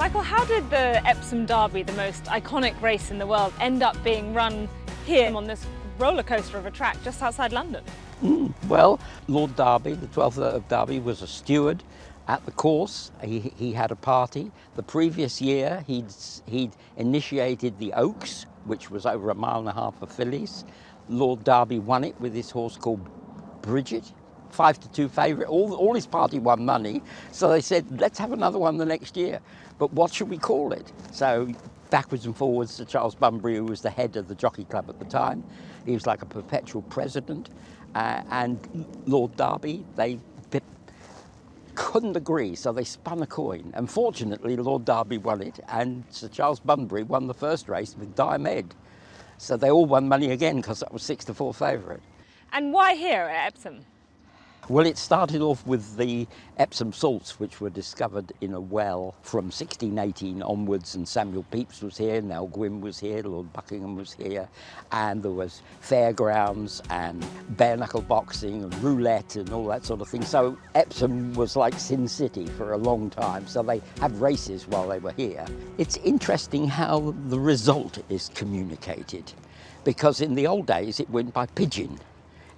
Michael, how did the Epsom Derby, the most iconic race in the world, end up being run here on this roller coaster of a track just outside London? Well, Lord Derby, the 12th of Derby, was a steward at the course. He had a party. The previous year, he'd initiated the Oaks, which was over 1.5 miles of fillies. Lord Derby won it with his horse called Bridget, 5-2 favourite. All his party won money, so they said, let's have another one the next year. But what should we call it? So backwards and forwards to Charles Bunbury, who was the head of the Jockey Club at the time. He was like a perpetual president. And Lord Derby, they couldn't agree, so they spun a coin. And fortunately, Lord Derby won it, and Sir Charles Bunbury won the first race with Diomed. So they all won money again because that was 6-4 favourite. And why here at Epsom? Well, it started off with the Epsom salts, which were discovered in a well from 1618 onwards, and Samuel Pepys was here, Nell Gwynn was here, Lord Buckingham was here, and there was fairgrounds and bare-knuckle boxing and roulette and all that sort of thing. So Epsom was like Sin City for a long time, so they had races while they were here. It's interesting how the result is communicated, because in the old days it went by pigeon.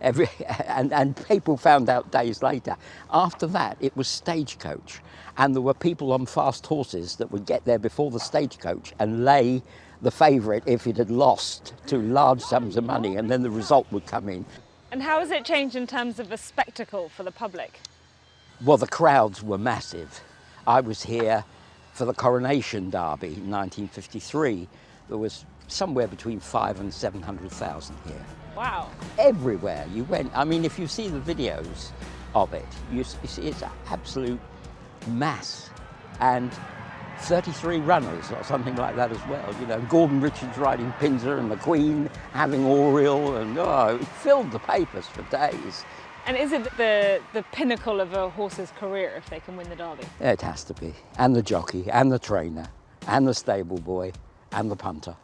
And people found out days later. After that, it was stagecoach. And there were people on fast horses that would get there before the stagecoach and lay the favourite if it had lost to large sums of money, and then the result would come in. And how has it changed in terms of a spectacle for the public? Well, the crowds were massive. I was here for the Coronation Derby in 1953. There was somewhere between 500,000 and 700,000 here. Wow. Everywhere you went. I mean, if you see the videos of it, you see it's an absolute mass. And 33 runners or something like that as well. You know, Gordon Richards riding Pinzer and the Queen having Oriel, and it filled the papers for days. And is it the pinnacle of a horse's career if they can win the Derby? It has to be. And the jockey, and the trainer, and the stable boy, and the punter.